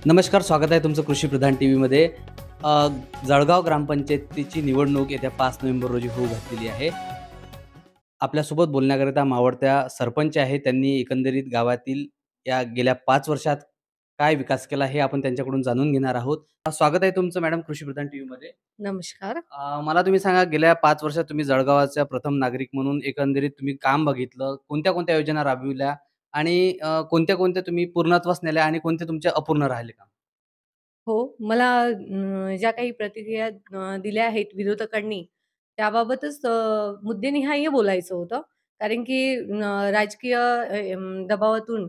नमस्कार, स्वागत आहे तुमचं कृषी प्रधान टीव्हीमध्ये. अ, जळगाव ग्रामपंचायतीची निवडणूक येत्या 5 नोव्हेंबर रोजी होऊ घातलेली आहे. आपल्यासोबत बोलण्याकरिता मावळत्या सरपंच आहे. त्यांनी एकंदरीत गावातील या गेल्या 5 वर्षात काय विकास केला हे आपण त्यांच्याकडून जाणून घेणार आहोत. स्वागत आहे तुमचं मॅडम कृषी प्रधान टीव्हीमध्ये. नमस्कार. मला तुम्ही सांगा, गेल्या 5 वर्षात तुम्ही जळगावाच्या प्रथम नागरिक म्हणून एकंदरीत तुम्ही काम बघितलं. कोणत्या-कोणत्या योजना राबविल्या आणि कोणत्या-कोणत्या तुम्ही पूर्णत्वास नेल्या आणि कोणते तुमचे अपूर्ण राहिले काम? हो, मला ज्या काही प्रतिक्रिया दिल्या आहेत विरोधकांनी, त्याबाबतच मुद्देनिहाय बोलायचं होतं. कारण की राजकीय दबावातून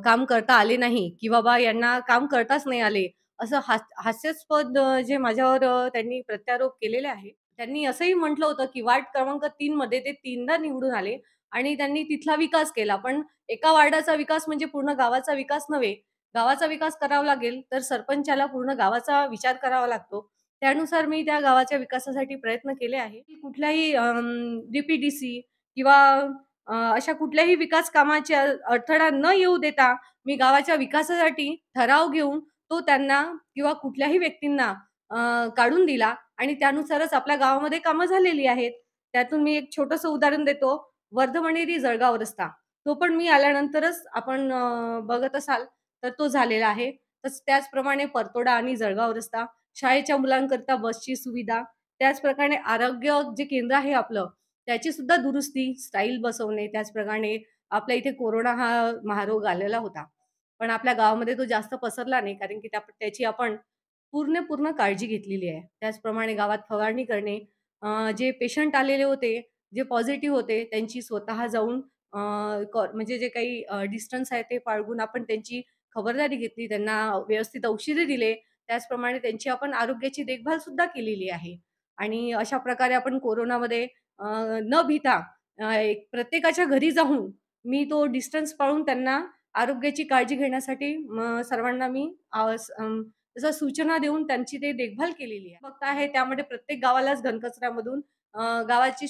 काम करता आले नाही, की बाबा यांना काम करताच नाही आले, असं हास्यास्पद जे माझ्यावर त्यांनी प्रत्यारोप केलेले आहेत. त्यांनी असंही म्हटलं होतं, की वार्ड क्रमांक 3 मध्ये ते 3दा निवडून आले आणि त्यांनी तिथला विकास केला. पण एका वार्डाचा विकास म्हणजे पूर्ण गावाचा विकास नव्हे. गावाचा विकास करावा लागेल, तर सरपंचाला पूर्ण गावाचा विचार करावा लागतो. त्यानुसार मी त्या गावाच्या विकासासाठी प्रयत्न केले आहे. कुठल्याही डी-पी-डी-सी किंवा अशा कुठल्याही विकास कामाच्या अडथळा न येऊ देता मी गावाच्या विकासासाठी ठराव घेऊन तो त्यांना किंवा कुठल्याही व्यक्तींना काढून दिला आणि त्यानुसारच आपल्या गावामध्ये कामं झालेली आहेत. त्यातून मी एक छोटंसं उदाहरण देतो. वर्धमणेरी जळगाव रस्ता. तो पण मी आल्यानंतरच आपण बघत असाल तर तो झालेला आहे. त्याचप्रमाणे परतोडा आणि जळगाव रस्ता, शाळेच्या मुलांकरिता बसची सुविधा, त्याचप्रकारे आरोग्य जे केंद्र आहे आपलं, त्याची सुद्धा दुरुस्ती, स्टाईल बसवणे, त्याचप्रकारे आपल्या इथे कोरोना हा महारोग आलेला होता. पण आपल्या गावामध्ये तो जास्त पसरला नाही कारण की त्याची आपण पूर्ण काळजी घेतलेली आहे. त्याचप्रमाणे गावात फवारणी करणे, जे पेशंट आलेले होते, जे पॉझिटिव्ह होते, त्यांची स्वतः जाऊन म्हणजे जे काही डिस्टन्स आहे ते बाळगून आपण त्यांची खबरदारी घेतली, त्यांना व्यवस्थित औषधे दिले. त्याचप्रमाणे त्यांची आपण आरोग्याची देखभाल सुद्धा केलेली आहे. आणि अशा प्रकारे आपण कोरोनामध्ये अ, न भीता एक प्रत्येकाच्या घरी जाऊन मी तो डिस्टन्स पाळून त्यांना आरोग्याची काळजी घेण्यासाठी सर्वांना मी तसं सूचना देऊन त्यांची ते देखभाल केलेली आहे. फक्त आहे त्यामध्ये प्रत्येक गावालाच घनकचऱ्यामधून गावाची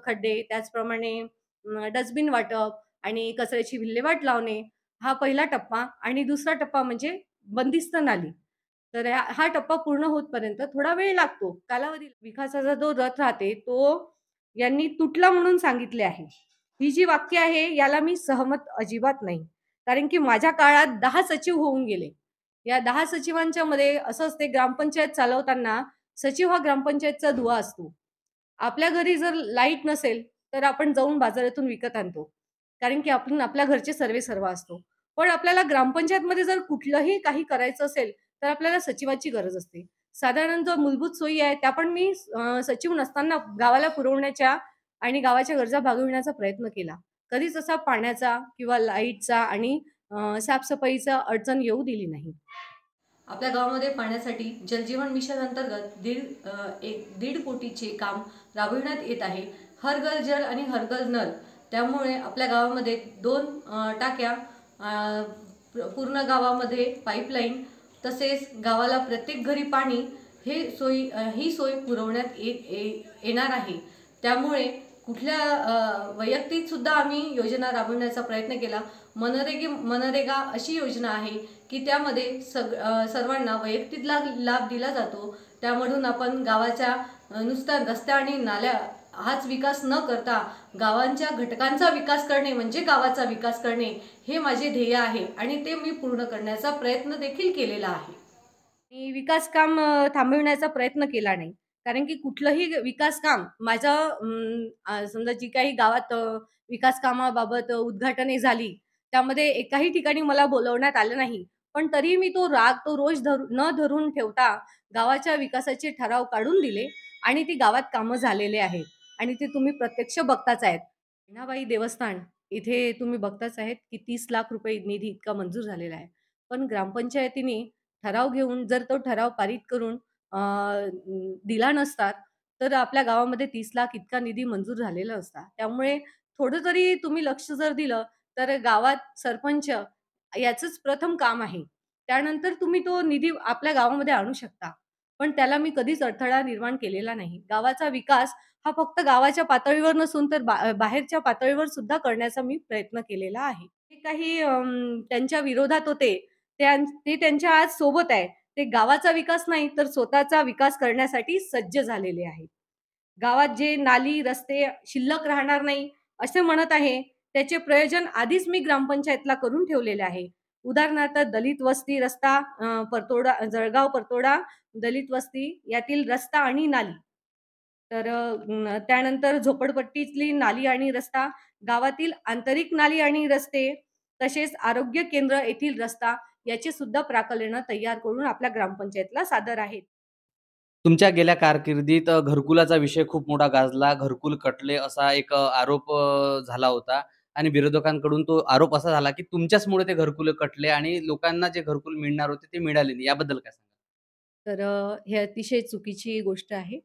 खड्डे, त्याचप्रमाणे डस्टबिन वाटप आणि कचऱ्याची विल्हेवाट लावणे हा पहिला टप्पा आणि दुसरा टप्पा म्हणजे बंदिस्त नाली. तर हा टप्पा पूर्ण होतपर्यंत थोडा वेळ लागतो. कालावधी विकासाचा जो रथ राहते, तो यांनी तुटला म्हणून सांगितले आहे. ही जी वाक्य आहे, याला मी सहमत अजिबात नाही. कारण की माझ्या काळात 10 सचिव होऊन गेले. या 10 सचिवांच्या मध्ये असं असते, ग्रामपंचायत चालवताना सचिव हा ग्रामपंचायतचा दुवा असतो. आपल्या घरी जर लाईट नसेल, तर आपण जाऊन बाजारातून विकत आणतो. कारण की आपण आपल्या घरचे सर्वेसर्वा असतो. पण आपल्याला ग्रामपंचायतमध्ये जर कुठलंही काही करायचं असेल, तर आपल्याला सचिवाची गरज असते. साधारण जो मूलभूत सोयी आहेत, त्या पण मी सचिव नसताना गावाला पुरवण्याच्या आणि गावाच्या गरजा भागविण्याचा प्रयत्न केला. कधीच असा पाण्याचा किंवा लाईटचा आणि साफ-सफाईचा अडचण येऊ दिली नाही. आपल्या गावामध्ये पाण्यासाठी जलजीवन मिशन अंतर्गत 1.5 कोटीचे काम राबविण्यात येत आहे. हर घर जल आणि हर घर नल. त्यामुळे आपल्या गावामध्ये 2 टाक्या, पूर्ण गावामध्ये पाईपलाईन, तसेच गावाला प्रत्येक घरी पाणी ही सोय पुरवण्यात येणार आहे. त्यामुळे कुठल्या वैयक्तिक सुद्धा आम्ही योजना राबवण्याचा प्रयत्न केला. मनरेगा अशी योजना आहे की त्यामध्ये सर्वांना वैयक्तिक लाभ दिला जातो. त्यामधून आपण गावाच्या नुसत्या रस्त्या आणि नाल्या हाच विकास न करता गावांच्या घटकांचा विकास करणे म्हणजे गावाचा विकास करणे हे माझे ध्येय आहे आणि ते मी पूर्ण करण्याचा प्रयत्न देखील केलेला आहे. मी विकास काम थांबविण्याचा प्रयत्न केला नाही. कारण की कुठलंही विकास काम समजा जी काही गावात विकास कामाबाबत उद्घाटने झाली, त्यामध्ये एकाही ठिकाणी मला बोलवण्यात आलं नाही. पण तरीही मी तो राग, तो रोष न धरून ठेवता गावाच्या विकासाचे ठराव काढून दिले आणि ती गावात कामं झालेले आहेत आणि ते तुम्ही प्रत्यक्ष बघताच आहेत. बहिणाबाई देवस्थान इथे तुम्ही बघताच आहेत की 30 लाख रुपये निधी इतका मंजूर झालेला आहे. पण ग्रामपंचायतीने ठराव घेऊन जर तो ठराव पारित करून दिला नसता, तर आपल्या गावामध्ये 30 लाख इतका निधी मंजूर झालेला असता. त्यामुळे थोडं तरी तुम्ही लक्ष जर दिलं, तर गावात सरपंच याचंच प्रथम काम आहे. त्यानंतर तुम्ही तो निधी आपल्या गावामध्ये आणू शकता. पण त्याला मी कधीच अडथळा निर्माण केलेला नाही. गावाचा विकास हा फक्त गावाच्या पातळीवर नसून तर बाहेरच्या पातळीवर सुद्धा करण्याचा मी प्रयत्न केलेला आहे. ते काही त्यांच्या विरोधात होते. ते त्यांच्या आज सोबत आहे. ते गावाचा विकास नाही तर स्वतःचा विकास करण्यासाठी सज्ज झालेले आहेत. गावात जे नाली, रस्ते शिल्लक राहणार नाही असे म्हणत आहे, त्याचे प्रयोजन आधीच मी ग्रामपंचायतला करून ठेवलेले आहे. उदाहरणार्थ दलित वस्ती रस्ता, परतोडा, जळगाव परतोडा दलित वस्ती यातील रस्ता आणि नाली. तर त्यानंतर झोपडपट्टीतली नाली आणि रस्ता, गावातील आंतरिक नाली आणि रस्ते, तसेच आरोग्य केंद्र येथील रस्ता याची सुद्धा प्राकलनं तयार करून आपल्या ग्रामपंचायतला सादर आहेत. तुमच्या गेल्या कारकिर्दीत घरकुलाचा विषय खूप मोठा गाजला. घरकुल कटले असा एक आरोप झाला होता आणि विरोधकांकडून तो आरोप असा झाला, की तुमच्याचमुळे ते घरकुलं कटले आणि लोकांना जे घरकुल मिळणार होते ते मिळाले नाही. याबद्दल काय सांगाल? तर हे अतिशय चुकीची गोष्ट आहे.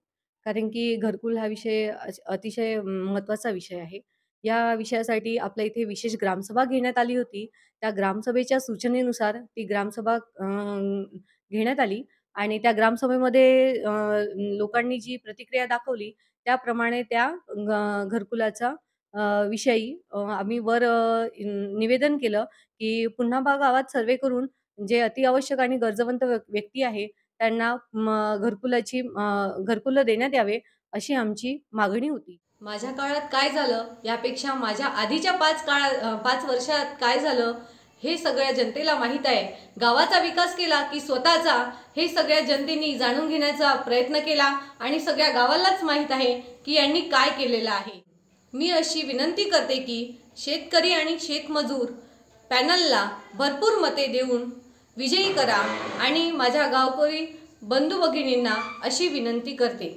कारण की घरकुल हा विषय अतिशय महत्त्वाचा विषय आहे. या विषयासाठी आपल्या इथे विशेष ग्रामसभा घेण्यात आली होती. त्या ग्रामसभेच्या सूचनेनुसार ती ग्रामसभा घेण्यात आली आणि त्या ग्रामसभेमध्ये लोकांनी जी प्रतिक्रिया दाखवली, त्याप्रमाणे त्या घरकुलाचा विषयी आम्ही वर निवेदन केलं, की पुन्हा गावात सर्व्हे करून जे अतिआवश्यक आणि गरजवंत व्यक्ती आहे, त्यांना घरकुलं देण्यात यावे, अशी आमची मागणी होती. माझ्या काळात काय झालं, यापेक्षा माझ्या आधीच्या 5 वर्षात काय झालं, हे सगळ्या जनतेला माहीत आहे. गावाचा विकास केला की स्वतःचा, हे सगळ्या जनतेने जाणून घेण्याचा प्रयत्न केला आणि सगळ्या गावालाच माहीत आहे की यांनी काय केलेलं आहे. मी अशी विनंती करते की शेतकरी आणि शेतमजूर पॅनलला भरपूर मते देऊन विजयी करा आणि माझ्या गावकरी बंधू भगिनींना अशी विनंती करते.